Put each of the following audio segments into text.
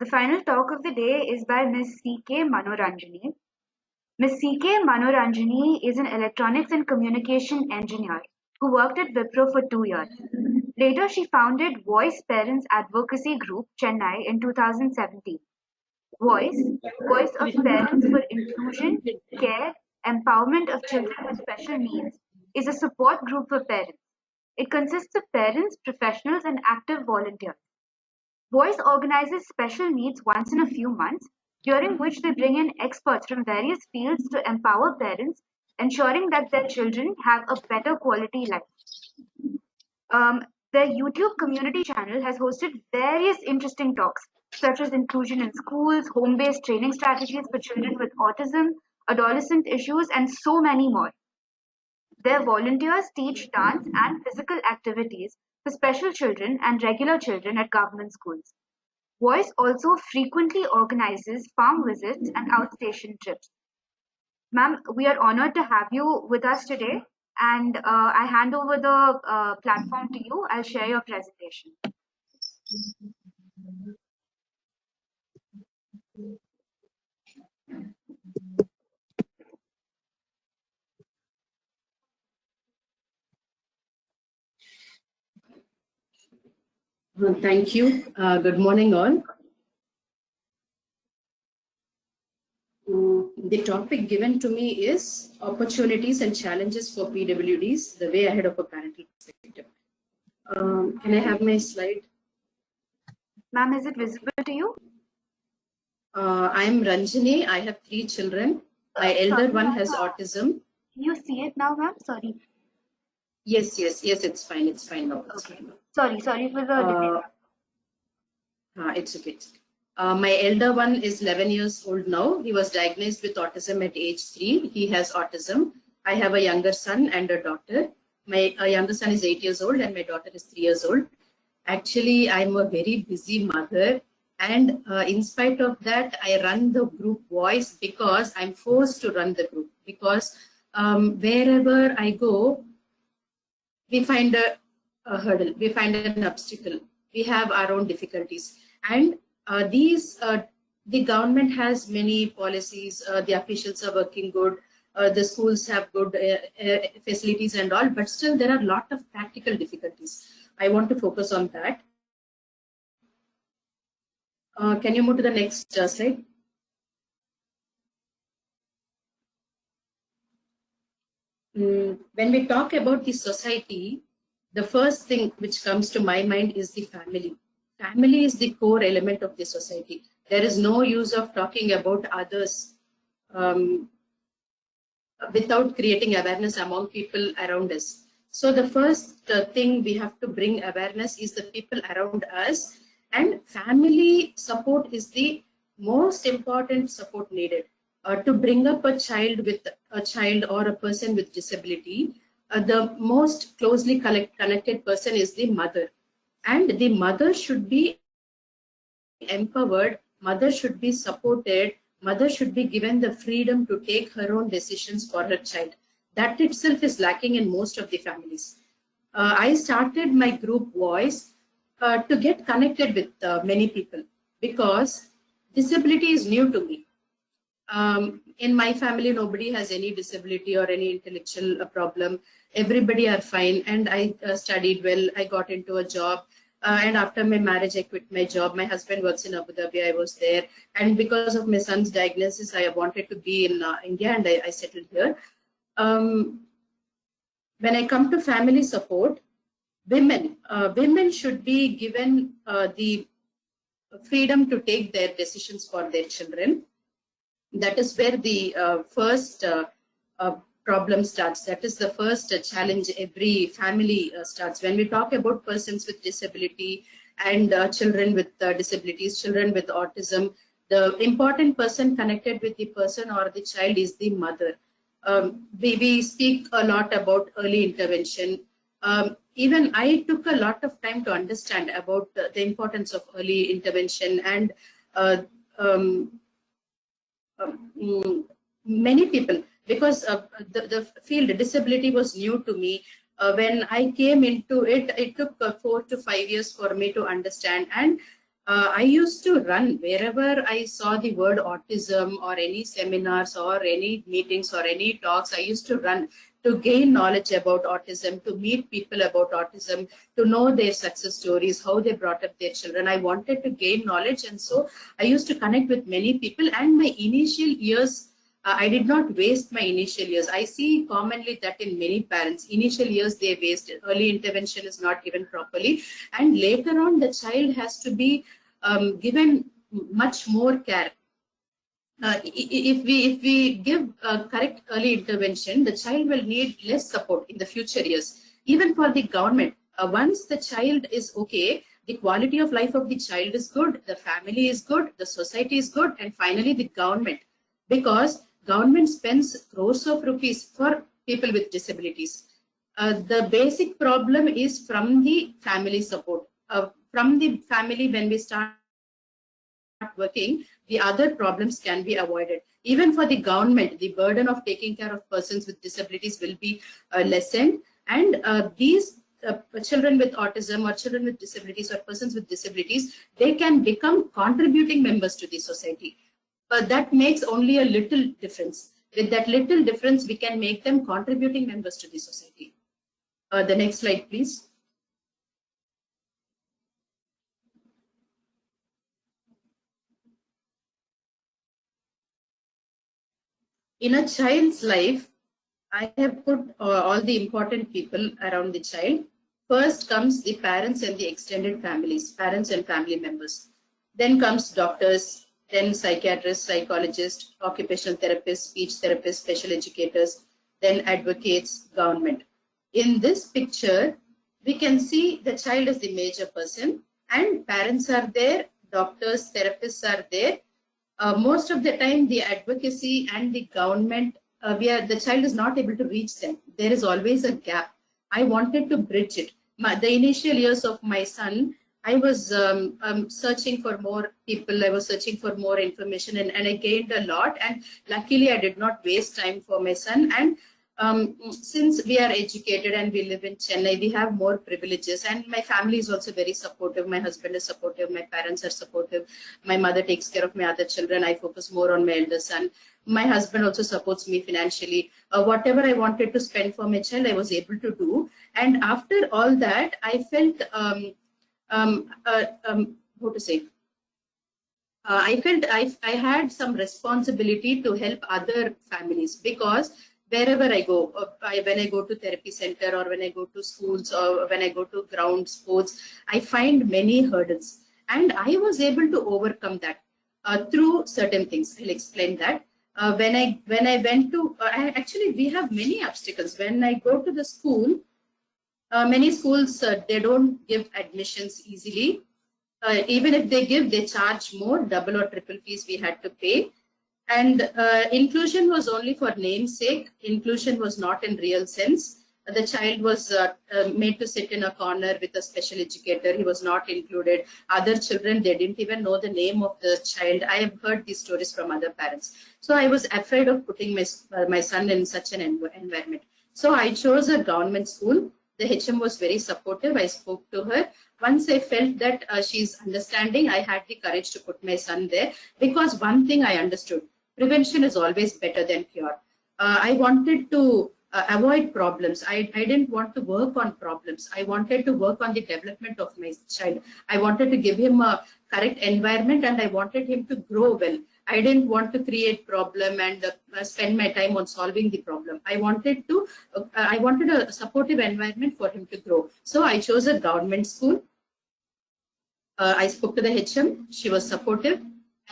The final talk of the day is by Ms. C.K. Mano Ranjani. Ms. C.K. Mano Ranjani is an electronics and communication engineer who worked at Wipro for 2 years. Later, she founded Voice Parents Advocacy Group, Chennai in 2017. Voice of Parents for Inclusion, Care, Empowerment of Children with Special Needs, is a support group for parents. It consists of parents, professionals, and active volunteers. Voice organizes special needs once in a few months, during which they bring in experts from various fields to empower parents, ensuring that their children have a better quality life. Their YouTube community channel has hosted various interesting talks, such as inclusion in schools, home-based training strategies for children with autism, adolescent issues, and so many more. Their volunteers teach dance and physical activities for special children and regular children at government schools. Voice also frequently organizes farm visits and outstation trips. Ma'am, we are honored to have you with us today, and I hand over the platform to you. I'll share your presentation. Thank you. Good morning, all. The topic given to me is opportunities and challenges for PWDs, the way ahead of a parental perspective. Can I have my slide? Ma'am, is it visible to you? I am Ranjani. I have 3 children. My elder one has autism. Can you see it now, ma'am? Sorry. Yes, it's fine. It's fine now. It's fine now. Sorry for the delay. It's okay. My elder one is 11 years old now. He was diagnosed with autism at age 3. He has autism. I have a younger son and a daughter. My younger son is 8 years old and my daughter is 3 years old. Actually, I'm a very busy mother. And in spite of that, I run the group Voice because I'm forced to run the group. Because wherever I go, we find a hurdle, we find an obstacle. We have our own difficulties. And the government has many policies, the officials are working good, the schools have good facilities and all, but still there are a lot of practical difficulties. I want to focus on that. Can you move to the next slide? When we talk about the society, the first thing which comes to my mind is the family. Family is the core element of the society. There is no use of talking about others without creating awareness among people around us. So the first thing we have to bring awareness is the people around us, and family support is the most important support needed. To bring up a child or a person with disability, the most closely connected person is the mother. And the mother should be empowered, mother should be supported, mother should be given the freedom to take her own decisions for her child. That itself is lacking in most of the families. I started my group Voice to get connected with many people because disability is new to me. In my family, nobody has any disability or any intellectual problem. Everybody are fine, and I studied well. I got into a job, and after my marriage, I quit my job. My husband works in Abu Dhabi. I was there, and because of my son's diagnosis, I wanted to be in India, and I settled here. When I come to family support, women should be given the freedom to take their decisions for their children. That is where the first problem starts. That is the first challenge every family starts. When we talk about persons with disability and children with disabilities, children with autism, the important person connected with the person or the child is the mother. We speak a lot about early intervention. Even I took a lot of time to understand about the importance of early intervention, and many people, because the field disability was new to me. When I came into it, it took 4 to 5 years for me to understand. And I used to run wherever I saw the word autism or any seminars or any meetings or any talks. I used to run to gain knowledge about autism, to meet people about autism, to know their success stories, how they brought up their children. I wanted to gain knowledge, and so I used to connect with many people. And my initial years, I did not waste my initial years. I see commonly that in many parents, initial years they waste. Early intervention is not given properly, and later on the child has to be given much more care. If we give correct early intervention, the child will need less support in the future years. Even for the government, once the child is okay, the quality of life of the child is good, the family is good, the society is good, and finally the government, because government spends crores of rupees for people with disabilities. The basic problem is from the family support. From the family, when we start working, the other problems can be avoided. Even for the government, the burden of taking care of persons with disabilities will be lessened, and these children with autism or children with disabilities or persons with disabilities, they can become contributing members to the society. But that makes only a little difference. With that little difference, we can make them contributing members to the society. The next slide, please. In a child's life, I have put all the important people around the child. First comes the parents and the extended families, parents and family members. Then comes doctors, then psychiatrists, psychologists, occupational therapists, speech therapists, special educators, then advocates, government. In this picture, we can see the child is the major person, and parents are there, doctors, therapists are there. Most of the time, the advocacy and the government, the child is not able to reach them. There is always a gap. I wanted to bridge it. The initial years of my son, I was searching for more people. I was searching for more information, and I gained a lot. And luckily, I did not waste time for my son. And since we are educated and we live in Chennai, we have more privileges, and my family is also very supportive. My husband is supportive, my parents are supportive, my mother takes care of my other children. I focus more on my elder son. My husband also supports me financially. Whatever I wanted to spend for my child, I was able to do. And after all that, I felt how to say, I felt I had some responsibility to help other families, because wherever I go, when I go to therapy center or when I go to schools or when I go to ground sports, I find many hurdles, and I was able to overcome that through certain things. I'll explain that. When I went to, actually we have many obstacles. When I go to the school, many schools, they don't give admissions easily. Even if they give, they charge more, double or triple fees we had to pay. And inclusion was only for namesake. Inclusion was not in real sense. The child was made to sit in a corner with a special educator. He was not included. Other children, they didn't even know the name of the child. I have heard these stories from other parents. So I was afraid of putting my son in such an environment. So I chose a government school. The HM was very supportive. I spoke to her. Once I felt that she's understanding, I had the courage to put my son there, because one thing I understood: prevention is always better than cure. I wanted to avoid problems. I didn't want to work on problems. I wanted to work on the development of my child. I wanted to give him a correct environment, and I wanted him to grow well. I didn't want to create problem and spend my time on solving the problem. I wanted a supportive environment for him to grow. So I chose a government school. I spoke to the HM. She was supportive,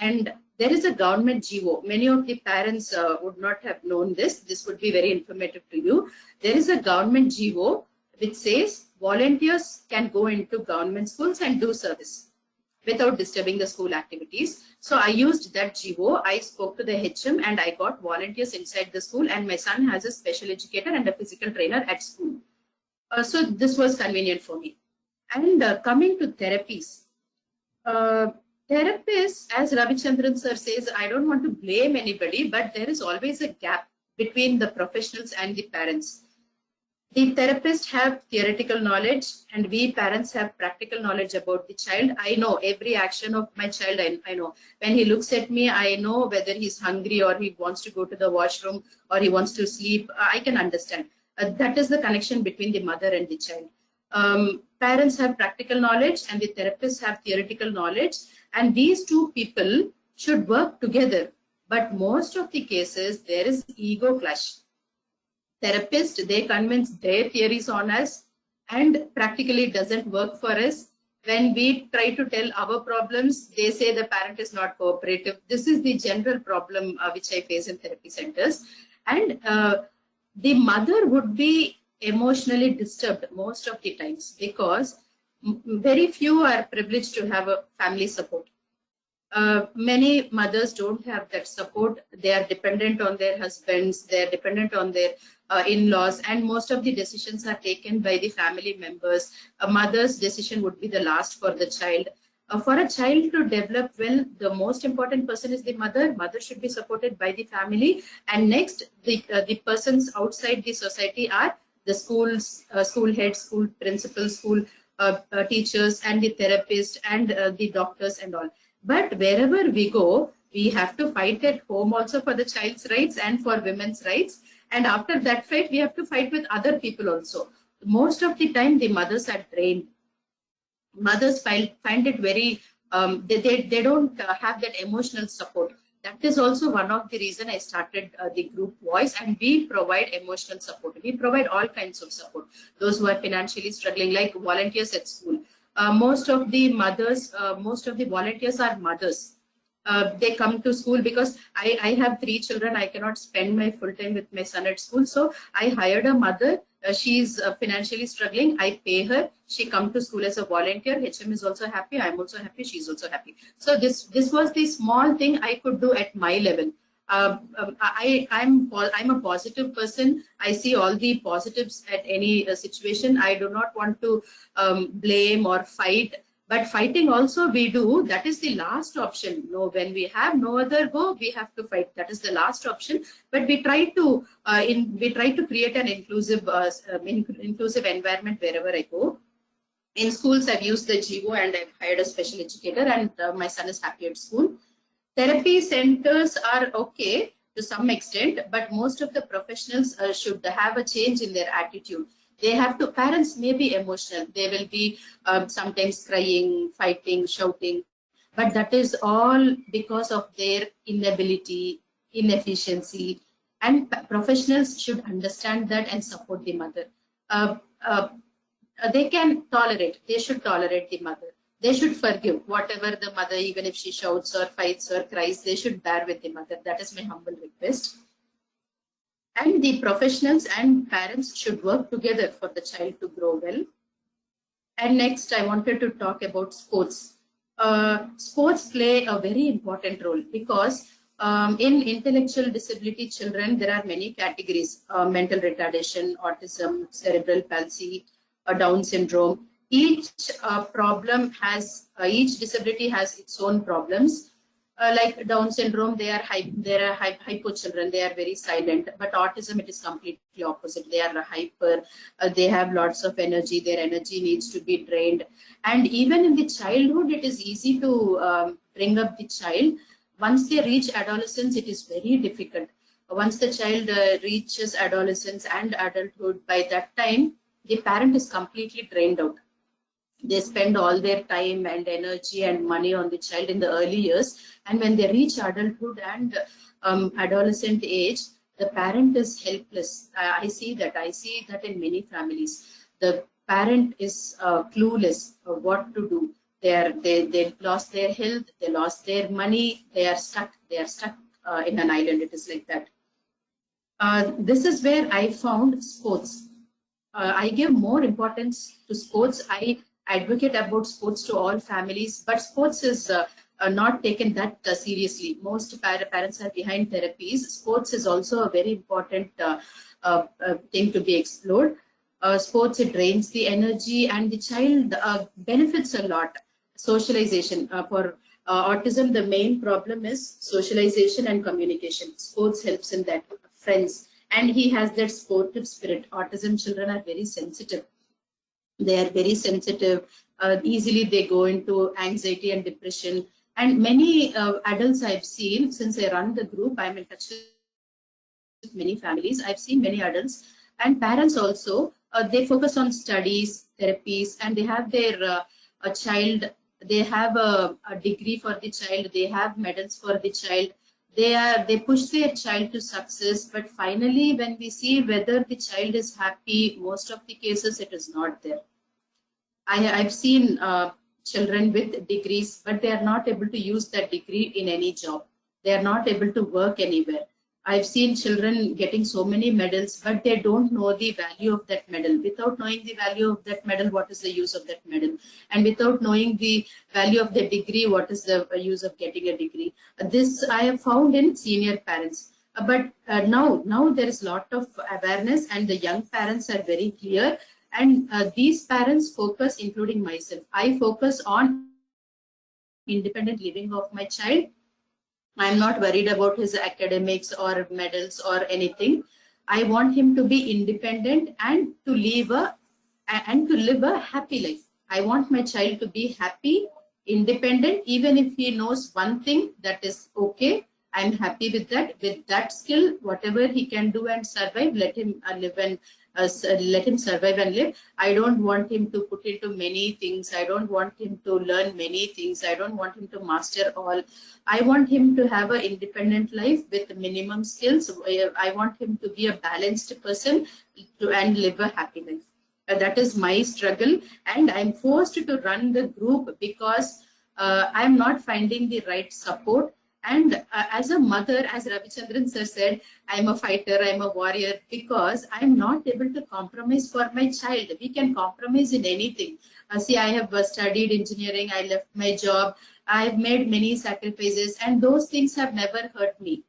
and there is a government GO. Many of the parents would not have known this. This would be very informative to you. There is a government GO which says volunteers can go into government schools and do service without disturbing the school activities. So I used that GO. I spoke to the HM and I got volunteers inside the school, and my son has a special educator and a physical trainer at school. So this was convenient for me. And coming to therapies. Therapists, as Ravichandran sir says, I don't want to blame anybody, but there is always a gap between the professionals and the parents. The therapists have theoretical knowledge and we parents have practical knowledge about the child. I know every action of my child. I know when he looks at me, I know whether he's hungry or he wants to go to the washroom or he wants to sleep. I can understand. That is the connection between the mother and the child. Parents have practical knowledge and the therapists have theoretical knowledge, and these two people should work together. But most of the cases, there is ego clash. Therapists, they convince their theories on us and practically it doesn't work for us. When we try to tell our problems, they say the parent is not cooperative. This is the general problem which I face in therapy centers. And the mother would be emotionally disturbed most of the times because very few are privileged to have a family support. Many mothers don't have that support. They are dependent on their husbands, they are dependent on their in-laws, and most of the decisions are taken by the family members. A mother's decision would be the last for the child. For a child to develop well, the most important person is the mother. Mother should be supported by the family. And next, the persons outside the society are the schools, school heads, school principals, school teachers, and the therapists, and the doctors and all. But wherever we go, we have to fight at home also for the child's rights and for women's rights. And after that fight, we have to fight with other people also. Most of the time, the mothers are drained. Mothers find it very, they don't have that emotional support. That is also one of the reason I started the group Voice, and we provide emotional support. We provide all kinds of support. Those who are financially struggling, like volunteers at school. Most of the mothers, most of the volunteers are mothers. They come to school because I have 3 children. I cannot spend my full time with my son at school. So I hired a mother. She's financially struggling. I pay her. She come to school as a volunteer. HM is also happy. I'm also happy. She's also happy. So this was the small thing I could do at my level. I'm a positive person. I see all the positives at any situation. I do not want to blame or fight. But fighting also we do. That is the last option. No, when we have no other go, we have to fight. That is the last option. But we try to create an inclusive environment wherever I go. In schools, I've used the GO and I've hired a special educator, and my son is happy at school. Therapy centers are okay to some extent, but most of the professionals should have a change in their attitude. They have to, parents may be emotional. They will be sometimes crying, fighting, shouting, but that is all because of their inability, inefficiency, and professionals should understand that and support the mother. They can tolerate, they should tolerate the mother. They should forgive whatever the mother, even if she shouts or fights or cries, they should bear with the mother. That is my humble request. And the professionals and parents should work together for the child to grow well. And next, I wanted to talk about sports. Sports play a very important role because in intellectual disability children, there are many categories: mental retardation, autism, cerebral palsy, Down syndrome. Each each disability has its own problems. Like Down syndrome, they are hypo children. They are very silent. But autism, it is completely opposite. They are hyper. They have lots of energy. Their energy needs to be drained. And even in the childhood, it is easy to bring up the child. Once they reach adolescence, it is very difficult. Once the child reaches adolescence and adulthood, by that time, the parent is completely drained out. They spend all their time and energy and money on the child in the early years. And when they reach adulthood and adolescent age, the parent is helpless. I see that in many families. The parent is clueless of what to do. They lost their health, they lost their money, they are stuck in an island. It is like that. This is where I found sports. I give more importance to sports. I advocate about sports to all families, but sports is not taken that seriously. Most parents are behind therapies. Sports is also a very important thing to be explored. Sports, it drains the energy and the child benefits a lot. Socialization. For autism, the main problem is socialization and communication. Sports helps in that. Friends. and he has that sportive spirit. Autism children are very sensitive. They are very sensitive. Easily they go into anxiety and depression. And many adults I've seen, since I run the group, I'm in touch with many families. I've seen many adults and parents also. They focus on studies, therapies, and they have their a child. They have a degree for the child. They have medals for the child. They push their child to success. But finally, when we see whether the child is happy, most of the cases it is not there. I've seen children with degrees, but they are not able to use that degree in any job. They are not able to work anywhere. I've seen children getting so many medals, but they don't know the value of that medal. Without knowing the value of that medal, what is the use of that medal? And without knowing the value of the degree, what is the use of getting a degree? This I have found in senior parents. But now there is a lot of awareness, and the young parents are very clear. And these parents focus, including myself, I focus on independent living of my child. I'm not worried about his academics or medals or anything. I want him to be independent and to live a happy life. I want my child to be happy, independent, even if he knows one thing, that is okay. I'm happy with that. With that skill, whatever he can do and survive, let him live and let him survive and live. I don't want him to put into many things. I don't want him to learn many things. I don't want him to master all. I want him to have an independent life with minimum skills. I want him to be a balanced person and live a happy life. That is my struggle, and I'm forced to run the group because I'm not finding the right support. And as a mother, as Ravichandran sir said, I'm a fighter, I'm a warrior, because I'm not able to compromise for my child. We can compromise in anything. See, I have studied engineering, I left my job, I've made many sacrifices, and those things have never hurt me.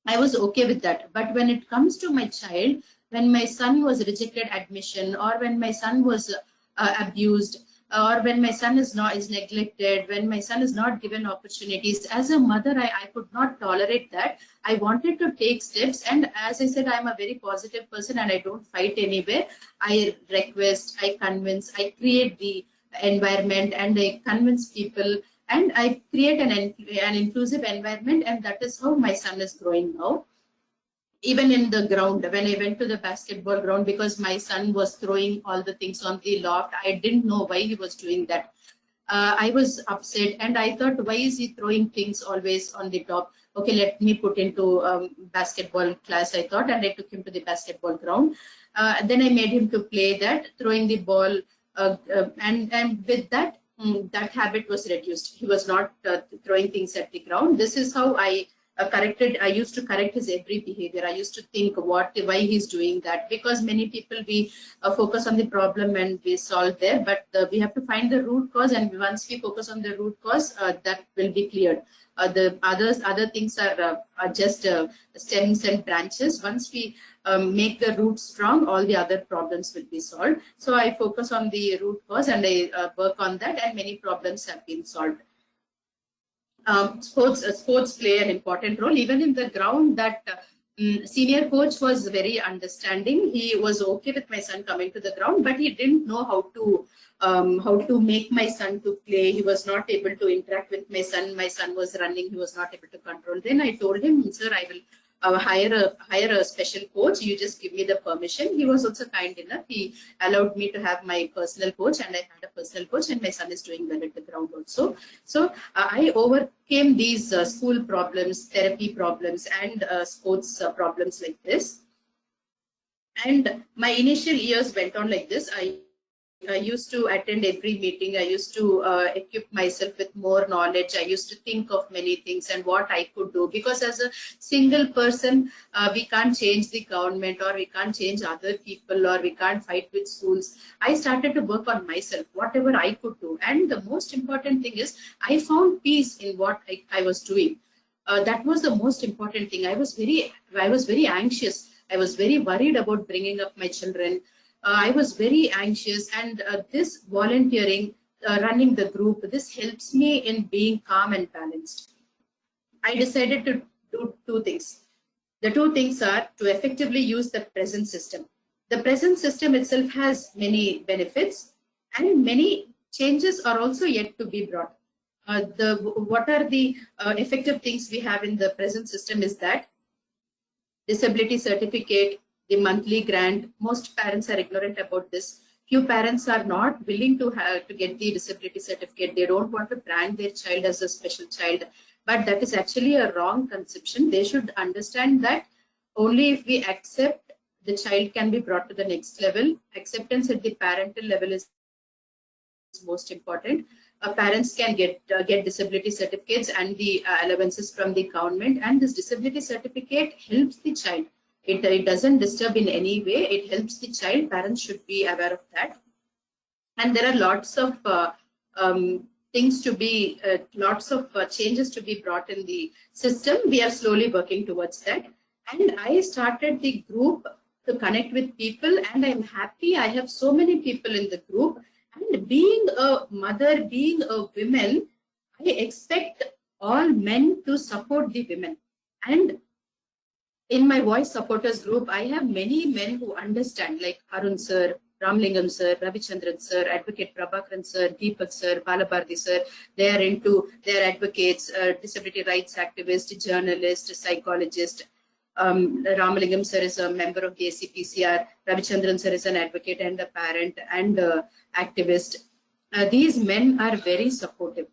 I was okay with that. But when it comes to my child, when my son was rejected admission, or when my son was abused, or when my son is neglected, when my son is not given opportunities, as a mother, I could not tolerate that. I wanted to take steps, and as I said, I'm a very positive person and I don't fight anywhere. I request, I convince, I create the environment, and I convince people, and I create an inclusive environment, and that is how my son is growing now. Even in the ground, when I went to the basketball ground, because my son was throwing all the things on the loft, I didn't know why he was doing that. I was upset, and I thought, why is he throwing things always on the top? Okay, let me put into basketball class, I thought, and I took him to the basketball ground. Then I made him to play that, throwing the ball, and with that, that habit was reduced. He was not throwing things at the ground. This is how I used to correct his every behavior. I used to think why he's doing that, because many people, we focus on the problem and we solve there, but we have to find the root cause, and once we focus on the root cause, that will be cleared. The other things are just stems and branches. Once we make the root strong, all the other problems will be solved. So I focus on the root cause, and I work on that, and many problems have been solved. Sports play an important role. Even in the ground, that senior coach was very understanding. He was okay with my son coming to the ground, but he didn't know how to make my son to play. He was not able to interact with my son. My son was running. He was not able to control. Then I told him, sir, I will hire a special coach. You just give me the permission. He was also kind enough. He allowed me to have my personal coach, and I had a personal coach, and my son is doing well at the ground also. So I overcame these school problems, therapy problems, and sports problems like this. And my initial years went on like this. I used to attend every meeting. I used to equip myself with more knowledge. I used to think of many things and what I could do, because as a single person, we can't change the government, or we can't change other people, or we can't fight with schools. I started to work on myself, whatever I could do. And the most important thing is, I found peace in what I was doing. That was the most important thing. I was very anxious. I was very worried about bringing up my children. I was very anxious, and this volunteering, running the group, this helps me in being calm and balanced. I decided to do two things. The two things are to effectively use the present system. The present system itself has many benefits, and many changes are also yet to be brought. What are the effective things we have in the present system is that disability certificate, the monthly grant. Most parents are ignorant about this. Few parents are not willing to get the disability certificate. They don't want to brand their child as a special child, but that is actually a wrong conception. They should understand that only if we accept, the child can be brought to the next level. Acceptance at the parental level is most important. Parents can get disability certificates and the allowances from the government, and this disability certificate helps the child. It doesn't disturb in any way. It helps the child. Parents should be aware of that. And there are lots of things to be, lots of changes to be brought in the system. We are slowly working towards that. And I started the group to connect with people, and I'm happy I have so many people in the group. And being a mother, being a woman, I expect all men to support the women. And in my voice supporters group, I have many men who understand, like Arun sir, Ramlingam sir, Ravichandran sir, Advocate Prabhakaran sir, Deepak sir, Balabharti sir. They are advocates, disability rights activists, journalists, psychologists. Ramalingam sir is a member of the ACPCR. Ravichandran sir is an advocate and a parent and activist. These men are very supportive.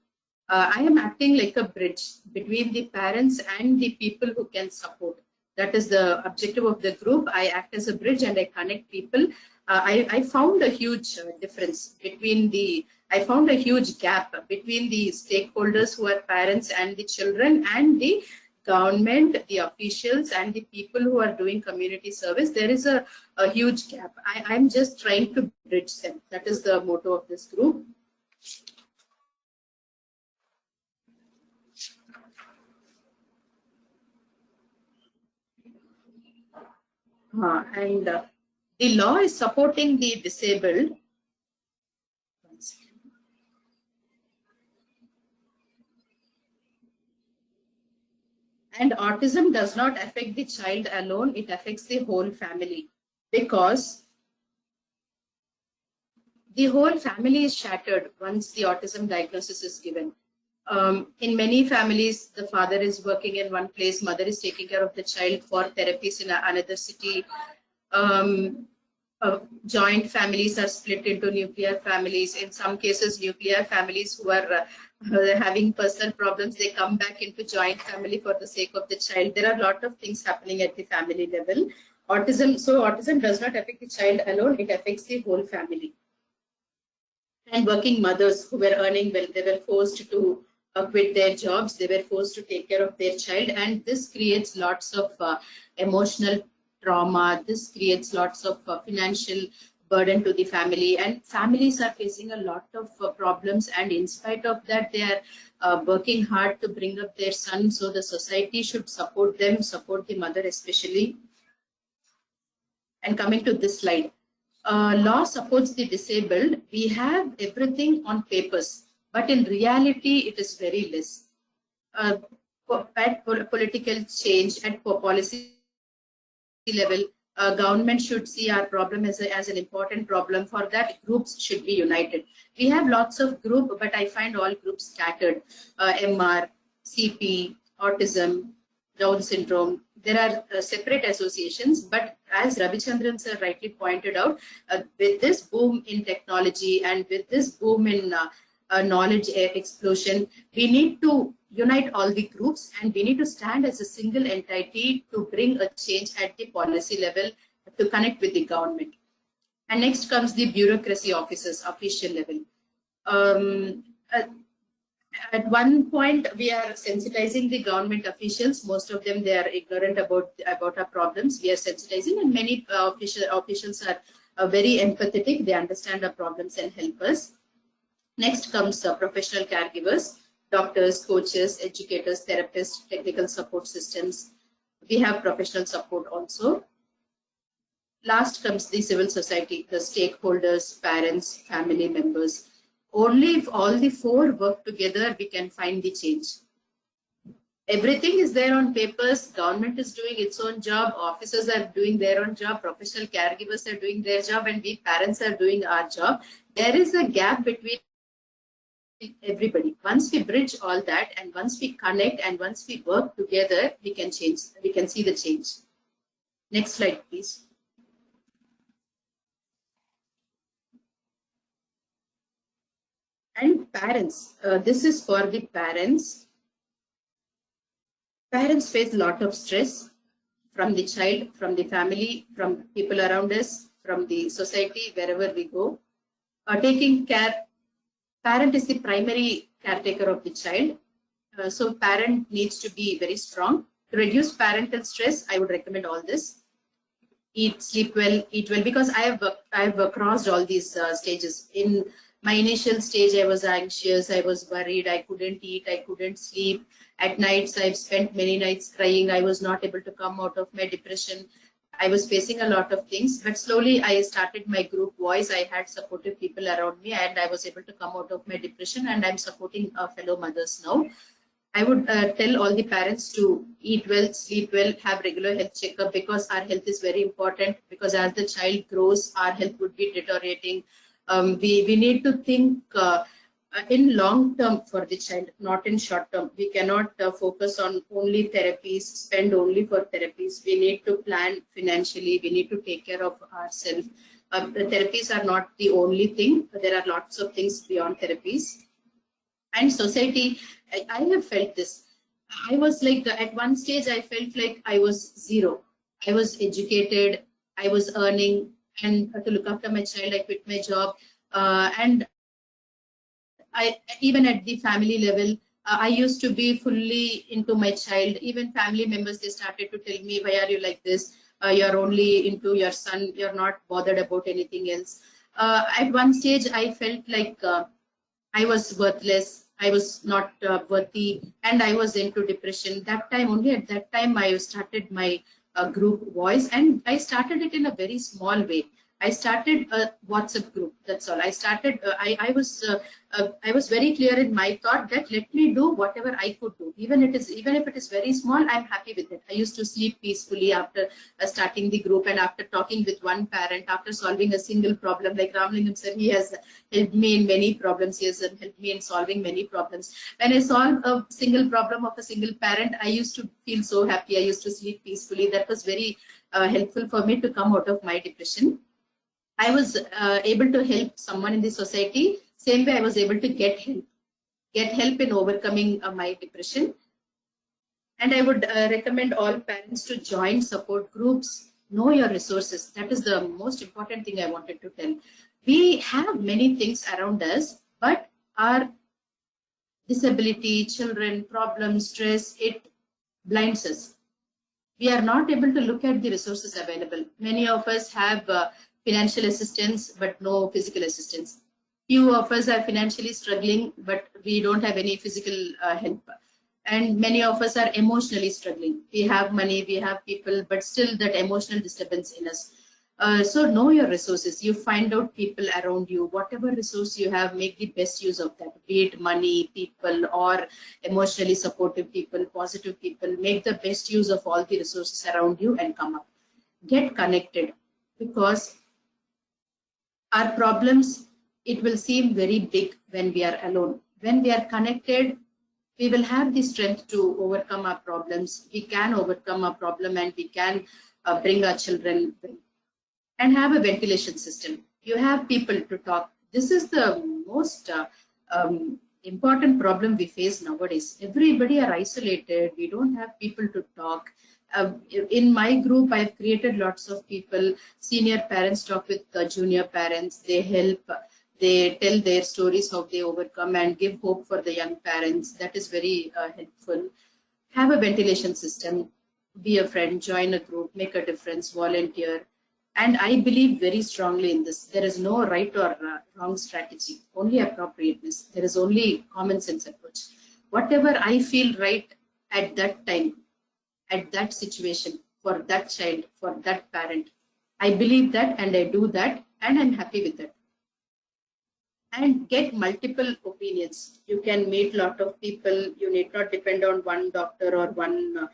I am acting like a bridge between the parents and the people who can support. That is the objective of the group. I act as a bridge and I connect people. I found a huge difference between I found a huge gap between the stakeholders who are parents and the children and the government, the officials, and the people who are doing community service. There is a huge gap. I'm just trying to bridge them. That is the motto of this group. And the law is supporting the disabled. And autism does not affect the child alone, it affects the whole family, because the whole family is shattered once the autism diagnosis is given. In many families, the father is working in one place, mother is taking care of the child for therapies in another city. Joint families are split into nuclear families. In some cases, nuclear families who are having personal problems, they come back into joint family for the sake of the child. There are a lot of things happening at the family level. Autism does not affect the child alone, it affects the whole family. And working mothers who were earning well, they were forced to quit their jobs, they were forced to take care of their child, and this creates lots of emotional trauma. This creates lots of financial burden to the family, and families are facing a lot of problems, and in spite of that, they are working hard to bring up their son. So the society should support them, support the mother especially. And coming to this slide, law supports the disabled. We have everything on papers, but in reality, it is very less. At political change, at policy level, government should see our problem as an important problem. For that, groups should be united. We have lots of groups, but I find all groups scattered. MR, CP, autism, Down syndrome. There are separate associations, but as Ravichandran sir rightly pointed out, with this boom in technology and with this boom in knowledge explosion, we need to unite all the groups, and we need to stand as a single entity to bring a change at the policy level to connect with the government. And next comes the bureaucracy officers, official level. At one point, we are sensitizing the government officials. Most of them, they are ignorant about our problems. We are sensitizing, and many officials are very empathetic. They understand our problems and help us. Next comes professional caregivers, doctors, coaches, educators, therapists, technical support systems. We have professional support also. Last comes the civil society, the stakeholders, parents, family members. Only if all the four work together, we can find the change. Everything is there on papers. Government is doing its own job. Officers are doing their own job. Professional caregivers are doing their job, and we parents are doing our job. There is a gap between everybody. Once we bridge all that, and once we connect, and once we work together, we can change. We can see the change. Next slide, please. And parents. This is for the parents. Parents face a lot of stress from the child, from the family, from people around us, from the society, wherever we go. Taking care, parent is the primary caretaker of the child. So parent needs to be very strong. To reduce parental stress, I would recommend all this. Eat, sleep well, eat well, because I have crossed all these stages. In my initial stage, I was anxious, I was worried, I couldn't eat, I couldn't sleep. At nights, I've spent many nights crying. I was not able to come out of my depression. I was facing a lot of things, but slowly I started my group voice. I had supportive people around me, and I was able to come out of my depression, and I'm supporting fellow mothers now. I would tell all the parents to eat well, sleep well, have regular health checkup, because our health is very important, because as the child grows, our health would be deteriorating. We need to think in long term for the child, not in short term. We cannot focus on only therapies, spend only for therapies. We need to plan financially. We need to take care of ourselves. The therapies are not the only thing. There are lots of things beyond therapies. And society, I have felt this. I was like, at one stage, I felt like I was zero. I was educated, I was earning, and to look after my child, I quit my job. And even at the family level, I used to be fully into my child. Even family members, they started to tell me, why are you like this? You're only into your son. You're not bothered about anything else. At one stage, I felt like I was worthless. I was not worthy, and I was into depression. That time, only at that time, I started my group voice, and I started it in a very small way. I started a WhatsApp group. That's all. I started. I was very clear in my thought that let me do whatever I could do, even if it is very small. I'm happy with it. I used to sleep peacefully after starting the group, and after talking with one parent, after solving a single problem. Like Ramlingam said, he has helped me in many problems. He has helped me in solving many problems. When I solved a single problem of a single parent, I used to feel so happy. I used to sleep peacefully. That was very helpful for me to come out of my depression. I was able to help someone in the society. Same way I was able to get help in overcoming my depression. And I would recommend all parents to join support groups. Know your resources. That is the most important thing I wanted to tell. We have many things around us, but our disability, children, problems, stress, it blinds us. We are not able to look at the resources available. Many of us have financial assistance, but no physical assistance. Few of us are financially struggling, but we don't have any physical help. And many of us are emotionally struggling. We have money, we have people, but still that emotional disturbance in us. So know your resources. You find out people around you. Whatever resource you have, make the best use of that. Be it money, people, or emotionally supportive people, positive people. Make the best use of all the resources around you and come up. Get connected, because our problems, it will seem very big when we are alone. When we are connected, we will have the strength to overcome our problems. We can overcome our problem, and we can bring our children and have a ventilation system. You have people to talk. This is the most important problem we face nowadays. Everybody are isolated. We don't have people to talk. In my group, I've created lots of people. Senior parents talk with junior parents. They help. They tell their stories, how they overcome, and give hope for the young parents. That is very helpful. Have a ventilation system. Be a friend. Join a group. Make a difference. Volunteer. And I believe very strongly in this. There is no right or wrong strategy. Only appropriateness. There is only common sense approach. Whatever I feel right at that time, at that situation, for that child, for that parent, I believe that, and I do that, and I'm happy with that. and get multiple opinions. You can meet a lot of people. You need not depend on one doctor or one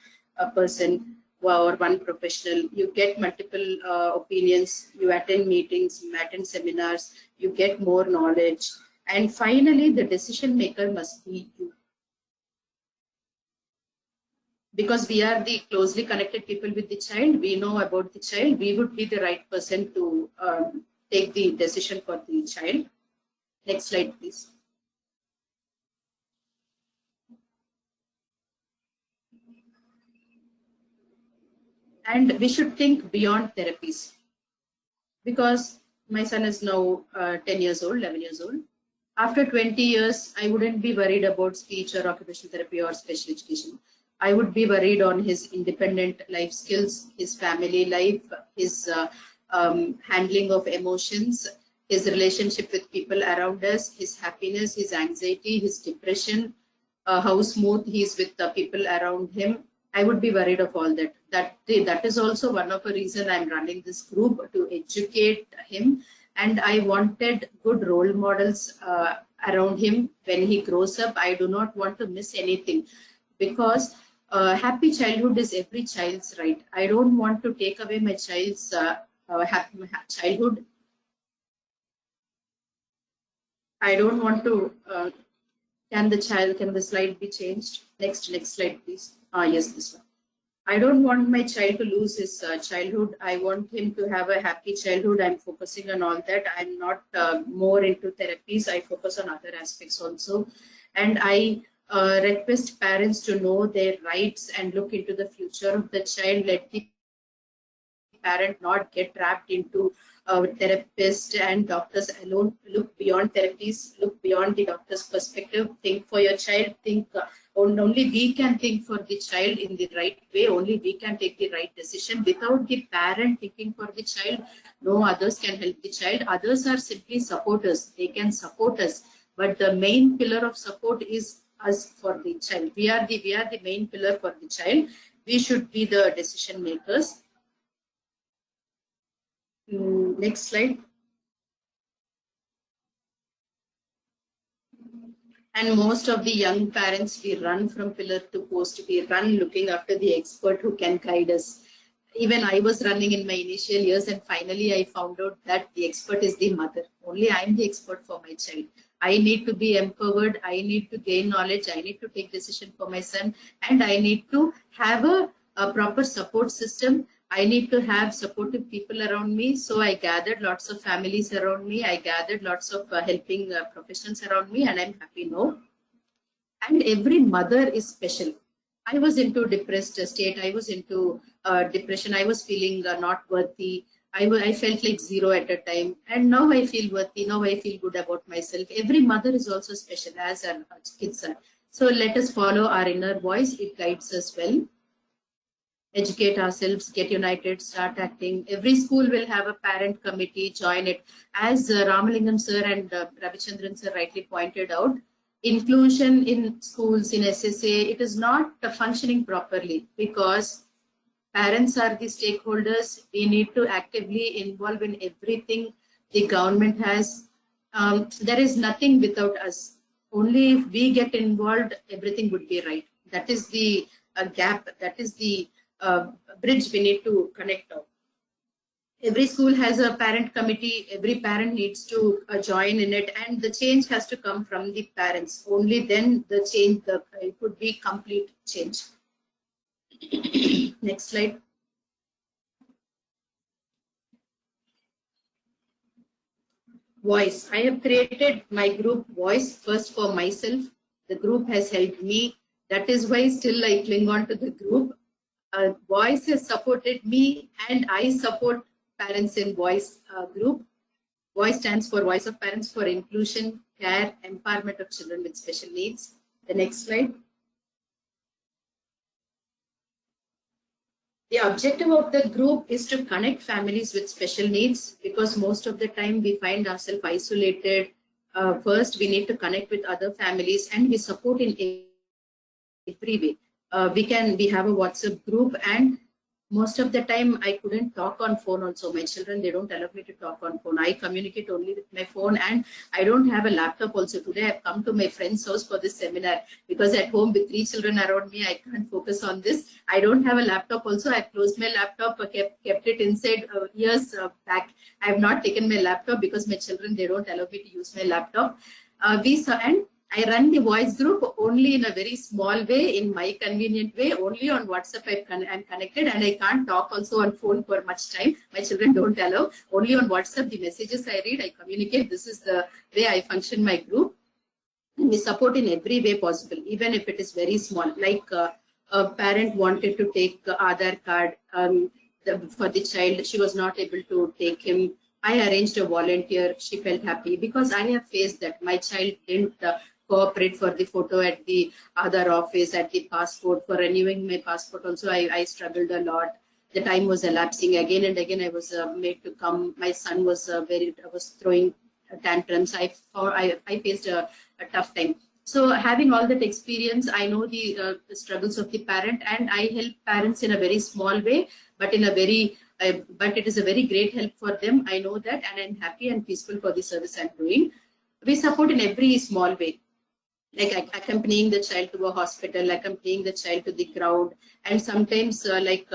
person or one professional. You get multiple opinions. You attend meetings, you attend seminars, you get more knowledge. And finally, the decision maker must be you. Because we are the closely connected people with the child, we know about the child, we would be the right person to take the decision for the child. Next slide, please. And we should think beyond therapies. Because my son is now 10 years old, 11 years old. After 20 years, I wouldn't be worried about speech or occupational therapy or special education. I would be worried on his independent life skills, his family life, his handling of emotions, his relationship with people around us, his happiness, his anxiety, his depression, how smooth he is with the people around him. I would be worried of all that. That is also one of the reason I'm running this group, to educate him. And I wanted good role models around him when he grows up. I do not want to miss anything, because happy childhood is every child's right. I don't want to take away my child's happy childhood. I don't want to. Can the slide be changed? Next slide, please. Yes, this one. I don't want my child to lose his childhood. I want him to have a happy childhood. I'm focusing on all that. I'm not more into therapies. I focus on other aspects also. And I request parents to know their rights and look into the future of the child. Let the parent not get trapped into therapists and doctors alone. Look beyond therapies, look beyond the doctor's perspective. Think for your child. Think only we can think for the child in the right way. Only we can take the right decision. Without the parent thinking for the child, no others can help the child. Others are simply supporters. They can support us, but the main pillar of support is us for the child. We are the main pillar for the child. We should be the decision makers. Next slide. And most of the young parents, we run from pillar to post. We run looking after the expert who can guide us. Even I was running in my initial years, and finally I found out that the expert is the mother. Only I am the expert for my child. I need to be empowered. I need to gain knowledge. I need to take decision for my son. And I need to have a proper support system. I need to have supportive people around me. So I gathered lots of families around me. I gathered lots of helping professionals around me, and I'm happy now. And every mother is special. I was into depressed state. I was into depression. I was feeling not worthy. I felt like zero at a time. And now I feel worthy. Now I feel good about myself. Every mother is also special, as our kids are. So let us follow our inner voice. It guides us well. Educate ourselves, get united, start acting. Every school will have a parent committee, join it. As Ramalingam sir and Ravichandran sir rightly pointed out, inclusion in schools, in SSA, it is not functioning properly because parents are the stakeholders. We need to actively involve in everything the government has. There is nothing without us. Only if we get involved, everything would be right. That is the gap. That is the bridge we need to connect on. Every school has a parent committee. Every parent needs to join in it, and the change has to come from the parents. Only then the change, it would be complete change. Next slide. Voice. I have created my group Voice first for myself. The group has helped me. That is why still I cling on to the group. Voice has supported me, and I support parents in Voice group. Voice stands for Voice of Parents for Inclusion, Care, Empowerment of Children with Special Needs. The next slide. The objective of the group is to connect families with special needs, because most of the time we find ourselves isolated. First, we need to connect with other families, and we support in every way. We have a WhatsApp group, and most of the time I couldn't talk on phone also. My children, they don't allow me to talk on phone. I communicate only with my phone, and I don't have a laptop also. Today I've come to my friend's house for this seminar because at home with 3 children around me, I can't focus on this. I don't have a laptop also. I closed my laptop, kept it inside years back. I have not taken my laptop because my children, they don't allow me to use my laptop. And I run the voice group only in a very small way, in my convenient way. Only on WhatsApp I'm connected, and I can't talk also on phone for much time. My children don't allow. Only on WhatsApp, the messages I read, I communicate. This is the way I function my group. And we support in every way possible, even if it is very small. Like a parent wanted to take Aadhaar card for the child. She was not able to take him. I arranged a volunteer. She felt happy because I have faced that. My child didn't cooperate for the photo at the other office, at the passport, for renewing my passport. Also, I struggled a lot. The time was elapsing. Again and again, I was made to come. My son was was throwing tantrums. I faced a tough time. So having all that experience, I know the struggles of the parent, and I help parents in a very small way, but in a very but it is a very great help for them. I know that, and I'm happy and peaceful for the service I'm doing. We support in every small way, like accompanying the child to a hospital, accompanying the child to the ground, and sometimes like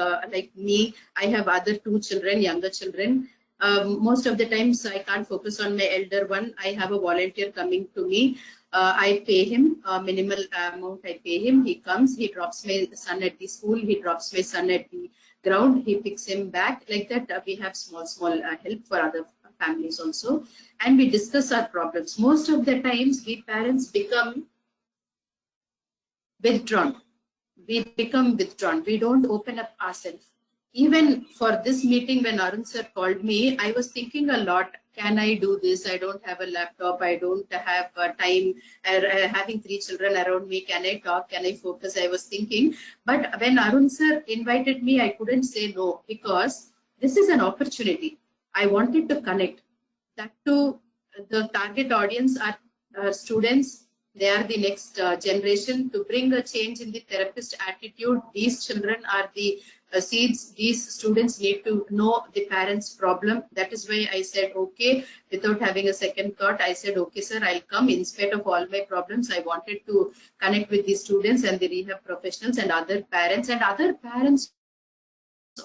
me, I have other 2 children, younger children. Most of the times I can't focus on my elder one. I have a volunteer coming to me. I pay him a minimal amount. I pay him. He comes. He drops my son at the school. He drops my son at the ground. He picks him back. Like that, we have small help for other families also, and we discuss our problems. Most of the times, we parents become withdrawn. We become withdrawn. We don't open up ourselves. Even for this meeting, when Arun sir called me, I was thinking a lot. Can I do this? I don't have a laptop. I don't have time. Having 3 children around me, can I talk? Can I focus? I was thinking. But when Arun sir invited me, I couldn't say no, because this is an opportunity. I wanted to connect. That to the target audience are students. They are the next generation, to bring a change in the therapist attitude. These children are the seeds. These students need to know the parents' problem. That is why I said, okay, without having a second thought, I said, okay, sir, I'll come. In spite of all my problems, I wanted to connect with the students and the rehab professionals and other parents. And other parents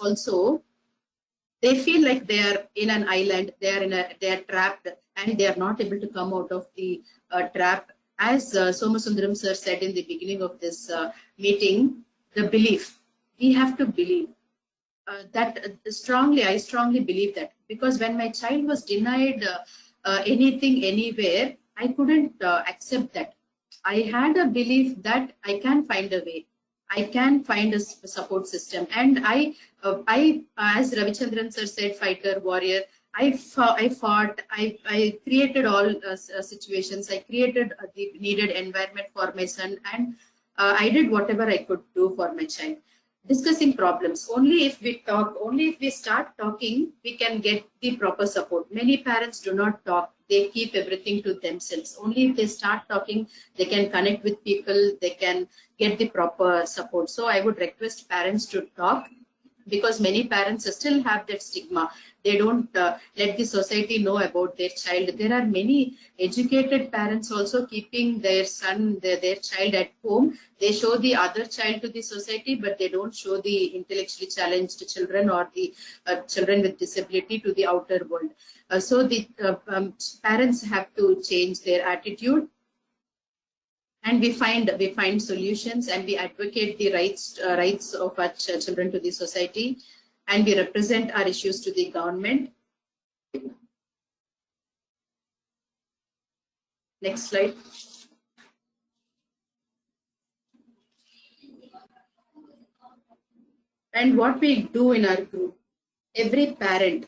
also, they feel like they are in an island, they are trapped, and they are not able to come out of the trap. As Somasundaram sir said in the beginning of this meeting, the belief. We have to believe I strongly believe that, because when my child was denied anything, anywhere, I couldn't accept that. I had a belief that I can find a way. I can find a support system. And I as Ravichandran sir said, fighter, warrior, I fought, I created all situations. I created the needed environment for my son, and I did whatever I could do for my child. Discussing problems. Only if we talk, only if we start talking, we can get the proper support. Many parents do not talk. They keep everything to themselves. Only if they start talking, they can connect with people, they can get the proper support. So I would request parents to talk, because many parents still have that stigma. They don't let the society know about their child. There are many educated parents also keeping their son, their child at home. They show the other child to the society, but they don't show the intellectually challenged children or the children with disability to the outer world. So the parents have to change their attitude. And we find solutions, and we advocate the rights of our children to the society, and we represent our issues to the government. Next slide. And what we do in our group, every parent,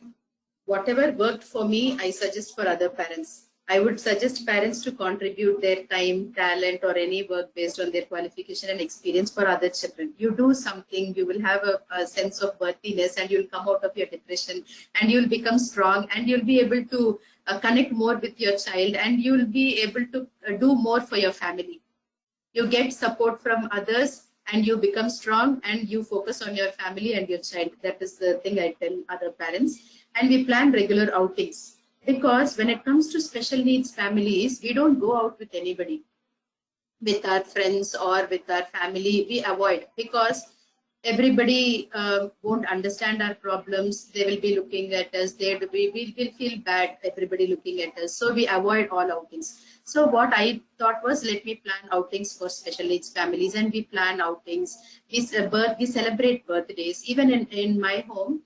whatever worked for me, I suggest for other parents. I would suggest parents to contribute their time, talent, or any work based on their qualification and experience for other children. You do something, you will have a sense of worthiness, and you'll come out of your depression, and you'll become strong, and you'll be able to connect more with your child, and you'll be able to do more for your family. You get support from others, and you become strong and you focus on your family and your child. That is the thing I tell other parents. And we plan regular outings, because when it comes to special needs families, we don't go out with anybody, with our friends or with our family. We avoid, because everybody won't understand our problems. They will be looking at us. We will feel bad, everybody looking at us. So we avoid all outings. So what I thought was, let me plan outings for special needs families. And we plan outings. We celebrate birthdays. Even in my home,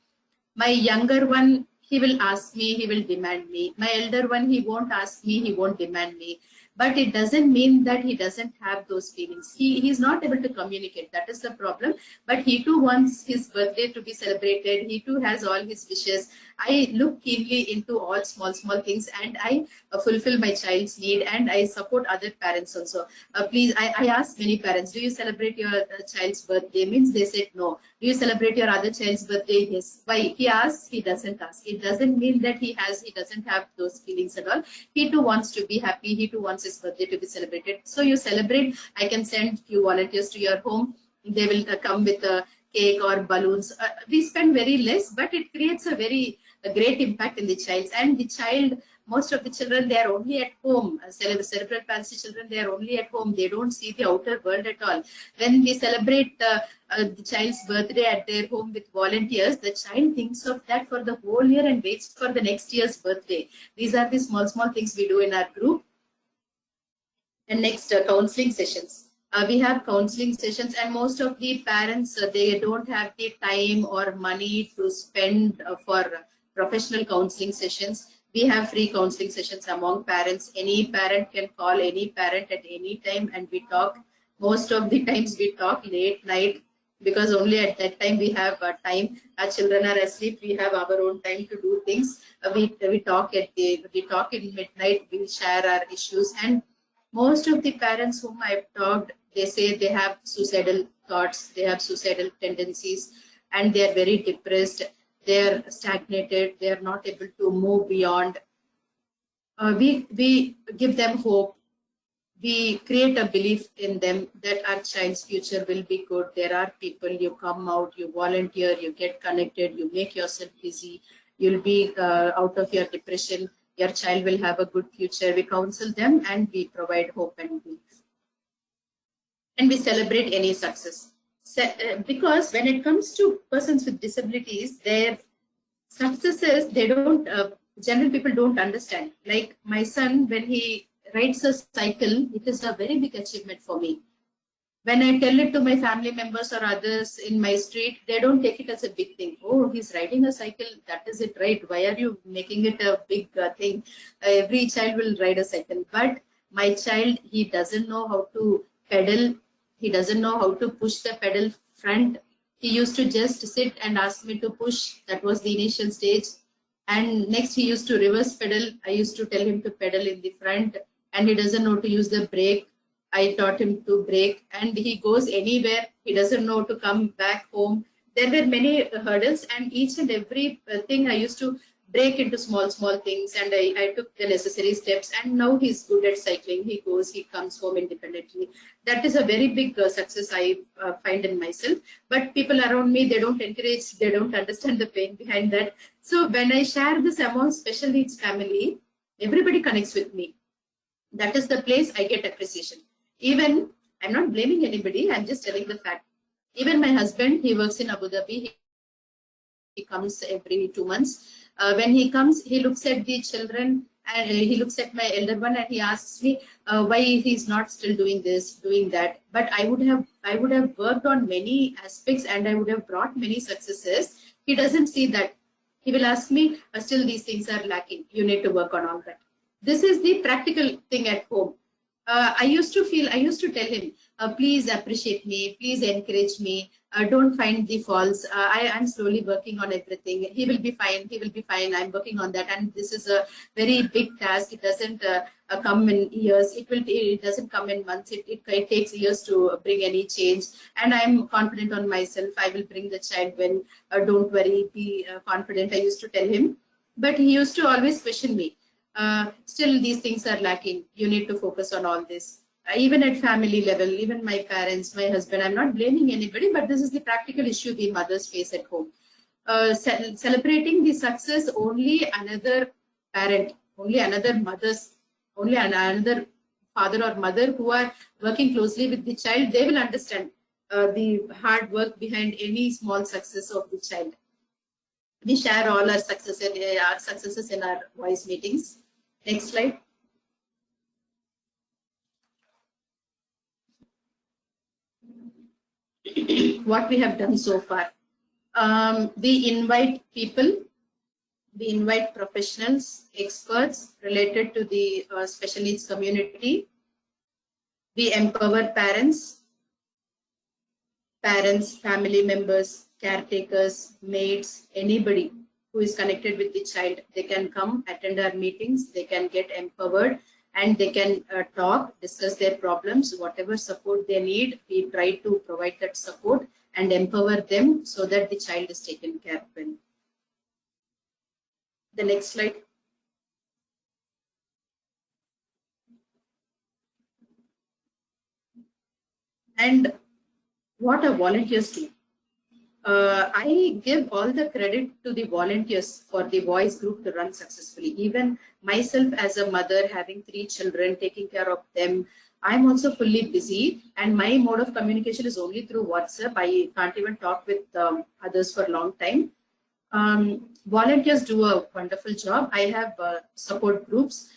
my younger one, he will ask me, he will demand me. My elder one, he won't ask me, he won't demand me. But it doesn't mean that he doesn't have those feelings. He's not able to communicate. That is the problem. But he too wants his birthday to be celebrated. He too has all his wishes. I look keenly into all small things, and I fulfill my child's need, and I support other parents also. Please, I ask many parents, do you celebrate your child's birthday? Means they said no. Do you celebrate your other child's birthday? Yes. Why? He asks, he doesn't ask. It doesn't mean that he doesn't have those feelings at all. He too wants to be happy. He too wants his birthday to be celebrated. So you celebrate. I can send few volunteers to your home. They will come with a cake or balloons. We spend very less, but it creates a great impact in the child. And the child, most of the children, they are only at home. Cerebral palsy children, they are only at home. They don't see the outer world at all. When we celebrate the child's birthday at their home with volunteers, the child thinks of that for the whole year and waits for the next year's birthday. These are the small things we do in our group. And next, counseling sessions. We have counseling sessions, and most of the parents, they don't have the time or money to spend for professional counseling sessions. We have free counseling sessions among parents. Any parent can call any parent at any time, and we talk. Most of the times we talk late night, because only at that time we have time. Our children are asleep. We have our own time to do things. We talk in midnight. We share our issues, and most of the parents whom I've talked, they say they have suicidal thoughts, they have suicidal tendencies, and they are very depressed. They are stagnated. They are not able to move beyond. We give them hope. We create a belief in them that our child's future will be good. There are people, you come out, you volunteer, you get connected, you make yourself busy, you'll be out of your depression. Your child will have a good future. We counsel them, and we provide hope and belief. And we celebrate any success. Because when it comes to persons with disabilities, their successes, they don't, general people don't understand. Like my son, when he rides a cycle, it is a very big achievement for me. When I tell it to my family members or others in my street, they don't take it as a big thing. Oh, he's riding a cycle. That is it, right? Why are you making it a big thing? Every child will ride a cycle. But my child, he doesn't know how to pedal. He doesn't know how to push the pedal front. He used to just sit and ask me to push. That was the initial stage. And next he used to reverse pedal. I used to tell him to pedal in the front. And he doesn't know to use the brake. I taught him to brake, and he goes anywhere. He doesn't know to come back home. There were many hurdles, and each and every thing I used to break into small things, and I took the necessary steps, and now he's good at cycling. He goes, he comes home independently. That is a very big success I find in myself. But people around me, they don't encourage, they don't understand the pain behind that. So when I share this among special needs family, everybody connects with me. That is the place I get appreciation. Even, I'm not blaming anybody, I'm just telling the fact. Even my husband, he works in Abu Dhabi. He comes every 2 months. When he comes, he looks at the children, and he looks at my elder one, and he asks me why he's not still doing this, doing that. But I would have worked on many aspects, and I would have brought many successes. He doesn't see that. He will ask me, still these things are lacking. You need to work on all that. This is the practical thing at home. I used to tell him, please appreciate me, please encourage me, don't find the faults. I'm slowly working on everything. He will be fine, I'm working on that. And this is a very big task. It doesn't come in years, it doesn't come in months. It takes years to bring any change. And I'm confident on myself. I will bring the child well. Don't worry, be confident. I used to tell him, but he used to always question me. Still these things are lacking. You need to focus on all this. Even at family level, even my parents, my husband, I'm not blaming anybody, but this is the practical issue we mothers face at home. Celebrating the success, only another parent, only another mothers, only another father or mother who are working closely with the child, they will understand the hard work behind any small success of the child. We share all our successes in our voice meetings. Next slide. What we have done so far. We invite people, we invite professionals, experts related to the special needs community. We empower parents, family members, caretakers, maids, anybody who is connected with the child. They can come, attend our meetings, they can get empowered, and they can talk, discuss their problems, whatever support they need. We try to provide that support and empower them so that the child is taken care of. The next slide. And what are volunteers do? I give all the credit to the volunteers for the voice group to run successfully. Even myself as a mother, having 3 children, taking care of them, I'm also fully busy, and my mode of communication is only through WhatsApp. I can't even talk with others for a long time. Volunteers do a wonderful job. I have support groups.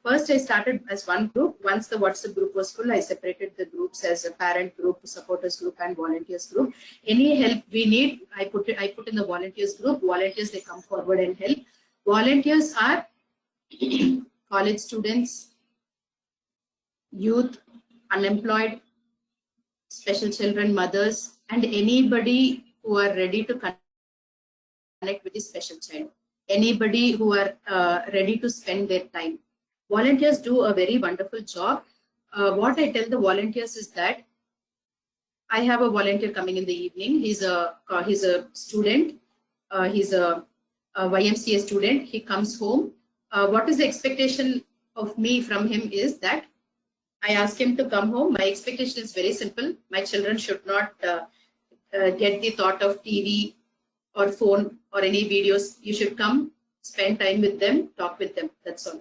First I started as one group. Once the WhatsApp group was full, I separated the groups as a parent group, supporters group, and volunteers group. Any help we need, I put in the volunteers group. Volunteers, they come forward and help. Volunteers are college students, youth, unemployed, special children, mothers, and anybody who are ready to connect with the special child. Anybody who are ready to spend their time. Volunteers do a very wonderful job. What I tell the volunteers is that I have a volunteer coming in the evening. He's a student. He's a YMCA student. He comes home. What is the expectation of me from him is that I ask him to come home. My expectation is very simple. My children should not get the thought of TV or phone or any videos. You should come, spend time with them, talk with them. That's all.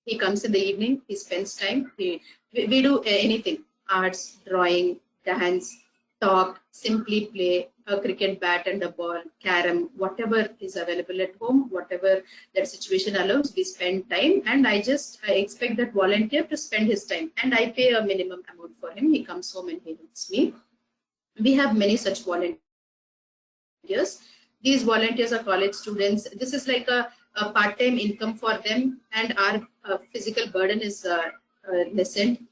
He comes in the evening, he spends time. We do anything, arts, drawing, dance, talk, simply play, a cricket bat and a ball, carom, whatever is available at home, whatever that situation allows, we spend time. And I expect that volunteer to spend his time, and I pay a minimum amount for him. He comes home and he helps me. We have many such volunteers. These volunteers are college students. This is like a part-time income for them, and our physical burden is lessened.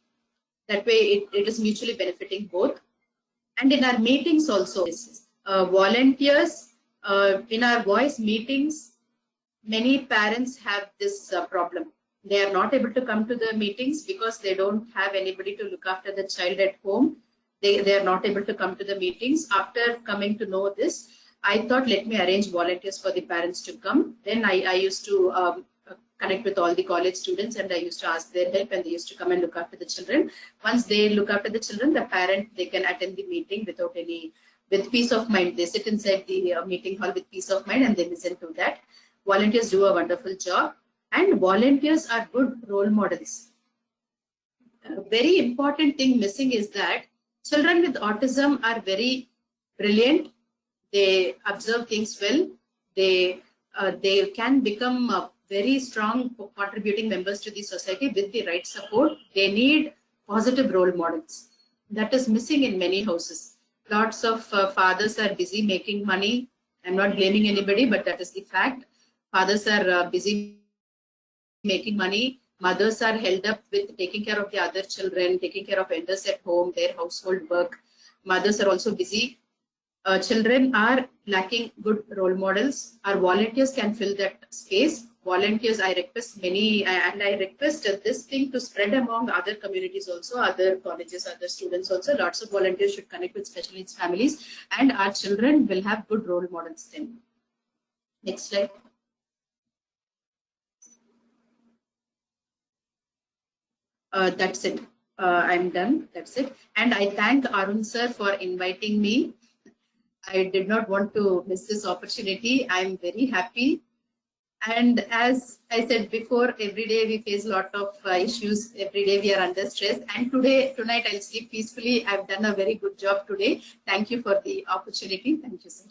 That way it is mutually benefiting both. And in our meetings also, volunteers, in our voice meetings, many parents have this problem. They are not able to come to the meetings because they don't have anybody to look after the child at home. They are not able to come to the meetings. After coming to know this, I thought, let me arrange volunteers for the parents to come. Then I used to connect with all the college students, and I used to ask their help, and they used to come and look after the children. Once they look after the children, the parent, they can attend the meeting with peace of mind. They sit inside the meeting hall with peace of mind, and they listen to that. Volunteers do a wonderful job, and volunteers are good role models. A very important thing missing is that children with autism are very brilliant. They observe things well. They can become very strong contributing members to the society with the right support. They need positive role models. That is missing in many houses. Lots of fathers are busy making money. I'm not blaming anybody, but that is the fact. Fathers are busy making money. Mothers are held up with taking care of the other children, taking care of elders at home, their household work. Mothers are also busy. Children are lacking good role models. Our volunteers can fill that space. Volunteers, I request many, and I request this thing to spread among other communities also, other colleges, other students also. Lots of volunteers should connect with special needs families, and our children will have good role models then. Next slide. That's it. I'm done. That's it. And I thank Arun sir for inviting me. I did not want to miss this opportunity. I'm very happy. And as I said before, every day we face a lot of issues. Every day we are under stress. And tonight I'll sleep peacefully. I've done a very good job today. Thank you for the opportunity. Thank you, sir.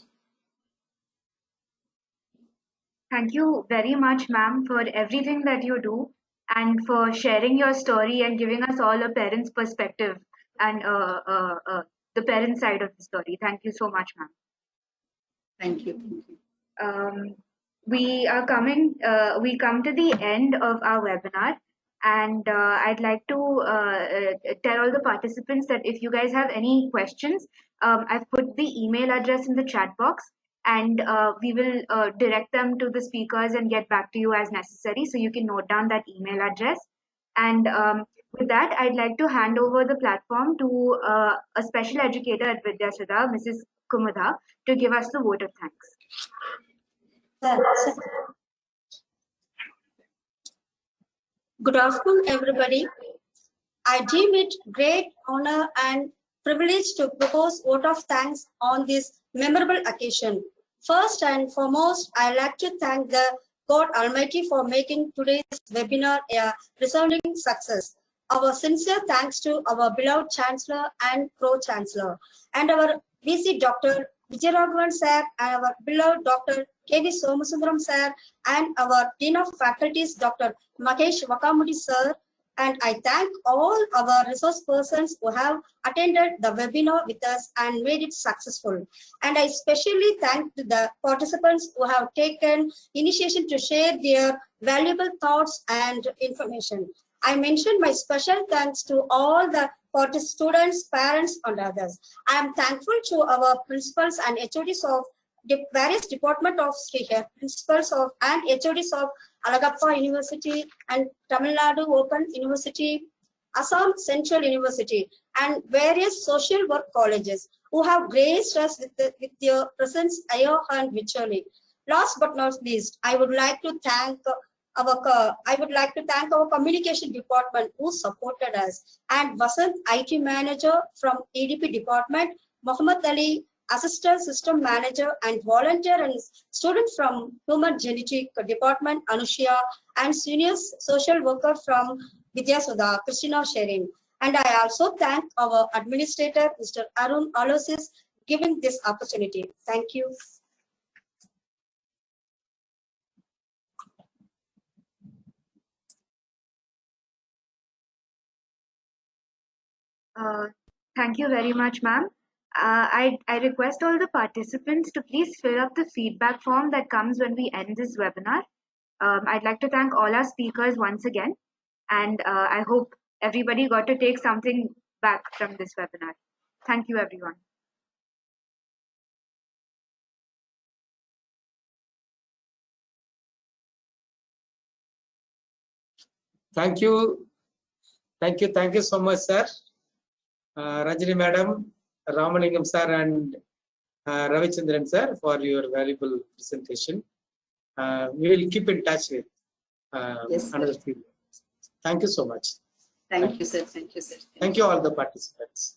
Thank you very much, ma'am, for everything that you do and for sharing your story and giving us all a parent's perspective and the parent side of the story. Thank you so much, ma'am. Thank you. Thank you. We come to the end of our webinar, and I'd like to tell all the participants that if you guys have any questions, I've put the email address in the chat box, and we will direct them to the speakers and get back to you as necessary. So you can note down that email address. And with that, I'd like to hand over the platform to a special educator at Vidyasudha, Mrs. Kumudha, to give us the vote of thanks. Good afternoon, everybody. I deem it great honor and privilege to propose vote of thanks on this memorable occasion. First and foremost, I'd like to thank the God Almighty for making today's webinar a resounding success. Our sincere thanks to our beloved Chancellor and Pro-Chancellor, and our VC Dr. 𝐻𝐸𝐃𝐬 sir, and our beloved Dr. K.V. Somasundaram sir, and our Dean of Faculties, Dr. Mahesh Vakamudi sir. And I thank all our resource persons who have attended the webinar with us and made it successful. And I especially thank the participants who have taken initiation to share their valuable thoughts and information. I mentioned my special thanks to all the students, parents, and others. I am thankful to our principals and HODs of the various departments of Srihair, principals of and HODs of Alagappa University and Tamil Nadu Open University, Assam Central University, and various social work colleges who have graced us with their presence here and virtually. Last but not least, I would like to thank our communication department who supported us, and Vasant, IT manager from ADP department, Muhammad Ali, assistant system manager and volunteer and student from human genetic department, Anushya, and senior social worker from Vidyasudha, Christina Sherin. And I also thank our administrator, Mr. Arun Aloysius, giving this opportunity. Thank you. Thank you very much, ma'am. I request all the participants to please fill up the feedback form that comes when we end this webinar. I'd like to thank all our speakers once again, and I hope everybody got to take something back from this webinar. Thank you, everyone. Thank you. Thank you so much, sir. Ranjani madam, Ramalingam sir, and Ravichandran sir for your valuable presentation. We will keep in touch with Yes, another few. Thank you so much. Thank you, sir. Thank you, sir. Thank you all the participants.